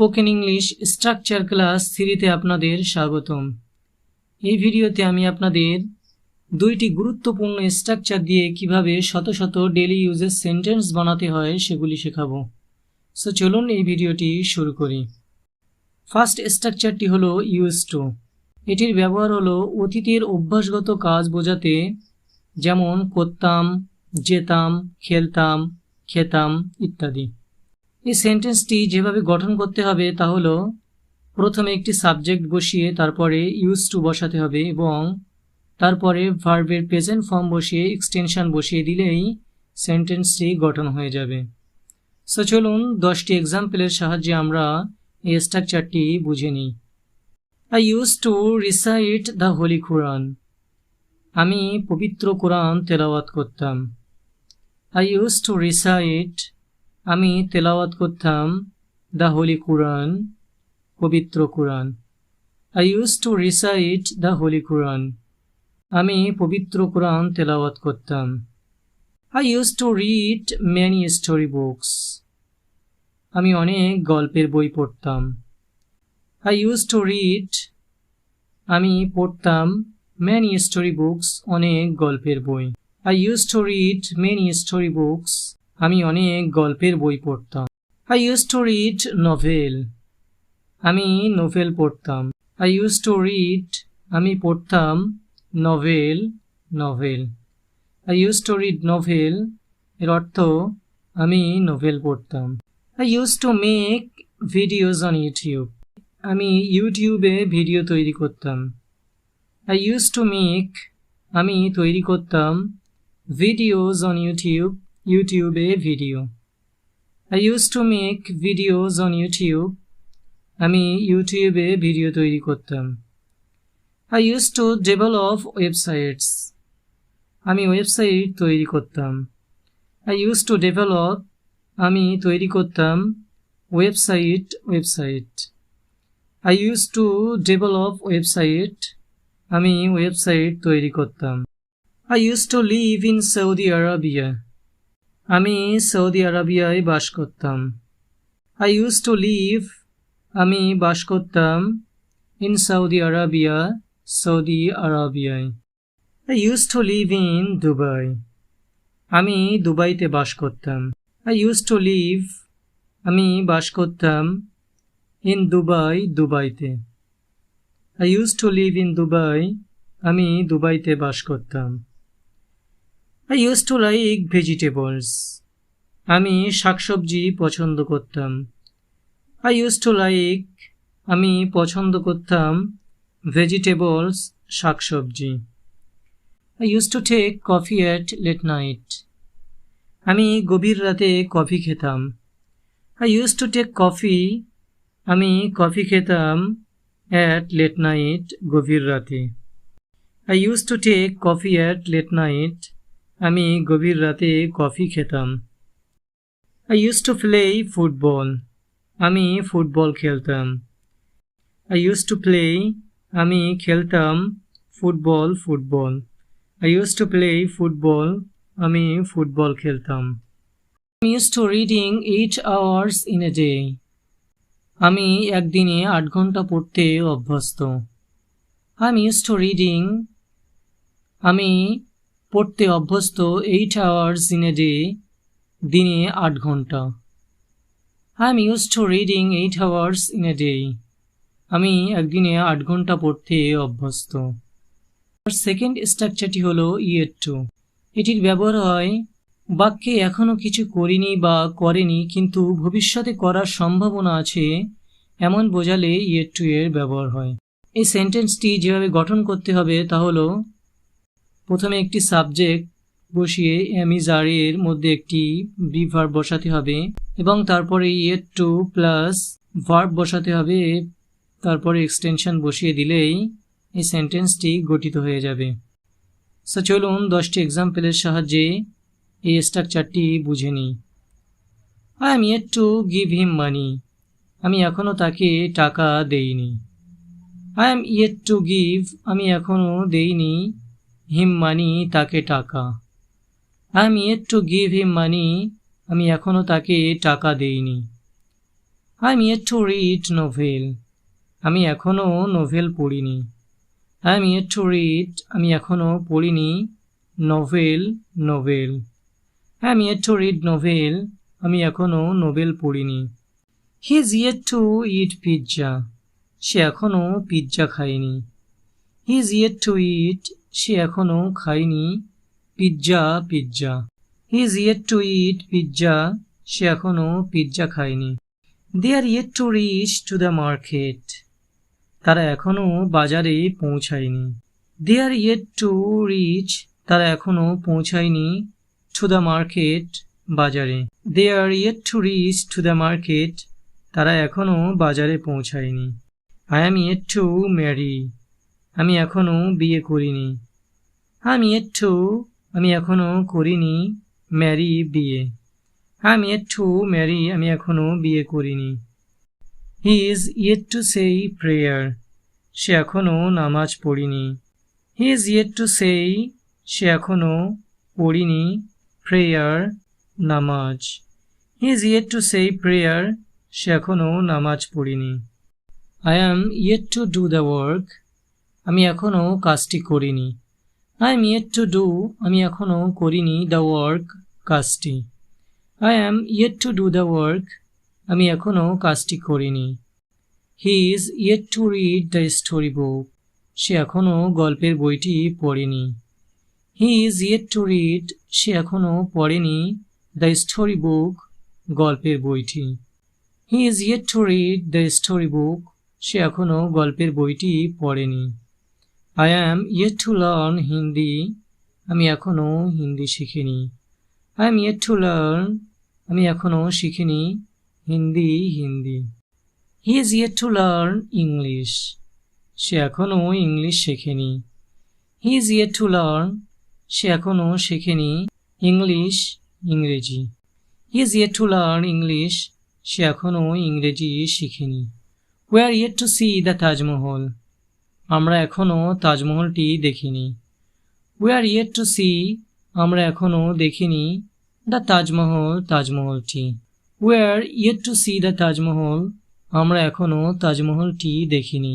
Spoken English structure class 3 তে আপনাদের স্বাগতম। এই ভিডিওতে আমি আপনাদের দুইটি গুরুত্বপূর্ণ স্ট্রাকচার দিয়ে কিভাবে শত শত ডেইলি ইউজেস সেন্টেন্স বানাতে হয় সেগুলি শেখাবো। সো চলুন এই ভিডিওটি শুরু করি। ফার্স্ট স্ট্রাকচারটি হলো ইউজ টু। এটির ব্যবহার হলো অতীতের অভ্যাসগত কাজ বোঝাতে, যেমন করতাম, যেতাম, খেলতাম, খেতাম ইত্যাদি। এই সেন্টেন্সটি যেভাবে গঠন করতে হবে তা হলো প্রথমে একটি সাবজেক্ট বসিয়ে তারপরে ইউজ টু বসাতে হবে এবং তারপরে ভার্বের প্রেজেন্ট ফর্ম বসিয়ে এক্সটেনশন বসিয়ে দিলেই সেন্টেন্সটি গঠন হয়ে যাবে। সো চলুন 10টি এক্সাম্পলের সাহায্যে আমরা এই স্ট্রাকচারটি বুঝে নিই। I use to recite the holy Quran. আমি পবিত্র কোরআন তেলাওয়াত করতাম। আই ইউজ টু রিসাইট, আমি তেলাওয়াত করতাম, দ্য হোলি কোরআন, পবিত্র কোরআন। I use to recite the holy Quran, আমি পবিত্র কোরআন তেলাওয়াত করতাম। I use to read many story books. আমি অনেক গল্পের বই পড়তাম। আই ইউজ টু রিড, আমি পড়তাম, মেনি স্টোরি বুকস, অনেক গল্পের বই। I use to read many story books, আমি অনেক গল্পের বই পড়তাম। I use to read novel, আমি নোভেল পড়তাম। আই ইউজ টু রিড, আমি পড়তাম, novel, novel. I use to read novel, এর অর্থ আমি নোভেল পড়তাম। I use to make videos on YouTube, আমি ইউটিউবে ভিডিও তৈরি করতাম। আই ইউজ টু মেক, আমি তৈরি করতাম, ভিডিওজ অন ইউটিউব, ইউটিউবে video. I use to make videos on YouTube, আমি ইউটিউবে ভিডিও তৈরি করতাম। I use to develop websites, আমি ওয়েবসাইট তৈরি করতাম। আই ইউজ টু ডেভেলপ, আমি তৈরি করতাম, website, website. I use to develop website, আমি ওয়েবসাইট তৈরি করতাম। I use to live in Saudi আরবিয়া, আমি সৌদি আরবিয়ায় বাস করতাম। আই ইউজ টু লিভ, আমি বাস করতাম, ইন সৌদি আরবিয়া, সৌদি আরবিয়ায়। I use to live in Dubai, আমি দুবাইতে বাস করতাম। আই ইউজ টু লিভ, আমি বাস করতাম, ইন দুবাই, দুবাইতে। I use to live in Dubai, আমি দুবাইতে বাস করতাম। I use to like vegetables, আমি শাকসবজি পছন্দ করতাম। আই ইউজ টু লাইক, আমি পছন্দ করতাম, ভেজিটেবলস, শাকসবজি। I use to take coffee at late night, আমি গভীর রাতে কফি খেতাম। I use to take coffee, আমি কফি খেতাম, অ্যাট লেট নাইট, গভীর রাতে। I use to take coffee at late night, আমি গভীর রাতে কফি খেতাম। I use to play football, আমি ফুটবল খেলতাম। আই ইউজ টু প্লে, আমি খেলতাম, football, football. I use to play football, আমি ফুটবল খেলতাম। I use to reading 8 hours in a day, আমি একদিনে 8 ঘন্টা পড়তে অভ্যস্ত। I am use to reading, আমি পড়তে অভ্যস্ত, 8 hours ইন এ ডে, দিনে 8 ঘন্টা। I am use to reading 8 hours in a day, আমি একদিনে 8 ঘন্টা পড়তে অভ্যস্ত। সেকেন্ড স্ট্রাকচারটি হলো ইয়েট টু। এটির ব্যবহার হয় বাক্যে এখনো কিছু করিনি বা করেনি কিন্তু ভবিষ্যতে করার সম্ভাবনা আছে এমন বোঝালে ইয়েট টু এর ব্যবহার হয়। এই সেন্টেন্সটি যেভাবে গঠন করতে হবে তা হলো প্রথমে একটি সাবজেক্ট বসিয়ে এম ইজ আর এর মধ্যে একটি বি ভার্ব বসাতে হবে এবং তারপরে ইয়েট টু প্লাস ভার্ব বসাতে হবে, তারপরে এক্সটেনশন বসিয়ে দিলেই এই সেন্টেন্সটি গঠিত হয়ে যাবে। সো চলুন 10টি এক্সাম্পলের সাহায্যে এই স্ট্রাকচারটি বুঝে নিই। I am yet to give him money, আমি এখনও তাকে টাকা দেইনি। I am yet to give, আমি এখনও দেইনি, হিম মানি, তাকে টাকা। I am yet to give him money, আমি এখনও তাকে টাকা দেইনি। I am yet to read novel. আমি এখনো নোভেল পড়িনি। I am yet to read. আমি এখনো পড়িনি novel. I am yet to read novel. আমি এখনো নোবেল পড়িনি। He is yet to eat pizza. সে এখনো পিৎজা খায়নি। He is yet to eat. সে এখনো খায়নি pizza. He is yet to eat pizza. সে এখনো পিৎজা খায়নি। They are yet to reach to the market. তারা এখনো বাজারে পৌঁছায়নি। They are yet to reach. তারা এখনো পৌঁছায়নি to the market. বাজারে। They are yet to reach to the market. তারা এখনো বাজারে পৌঁছায়নি। I am yet to marry. আমি এখনো বিয়ে করিনি। I am yet to. আমি এখনো করিনি marry বিয়ে। I am yet to marry. আমি এখনো বিয়ে করিনি। He is yet to say prayer. সে এখনো নামাজ পড়িনি। He is yet to say. সে এখনো পড়িনি prayer নামাজ। He is yet to say prayer. সে এখনো নামাজ পড়িনি। I am yet to do the work. আমি এখনো কাজটি করিনি। I am yet to do. আমি এখনো করিনি the work কাজটি। I am yet to do the work. আমি এখনো কাজটি করিনি। He is yet to read the story book. সে এখনো গল্পের বইটি পড়েনি। He is yet to read. সে এখনো পড়েনি the story book গল্পের বইটি। He is yet to read the story book. সে এখনো গল্পের বইটি পড়েনি। I am yet to learn Hindi. আমি এখনো হিন্দি শিখিনি। I am yet to learn. আমি এখনো শিখিনি Hindi. He is yet to learn English. সে এখনো ইংলিশ শেখেনি। He is yet to learn. সে এখনো শেখেনি ইংলিশ ইংরেজি। He is yet to learn English. সে এখনো ইংরেজি শিখেনি। We are yet to see the Taj Mahal. আমরা এখনো তাজমহলটি দেখিনি। We are yet to see. আমরা এখনো দেখিনি the Taj Mahal তাজমহলটি। We are yet to see the Taj Mahal. আমরা এখনো তাজমহলটি দেখিনি।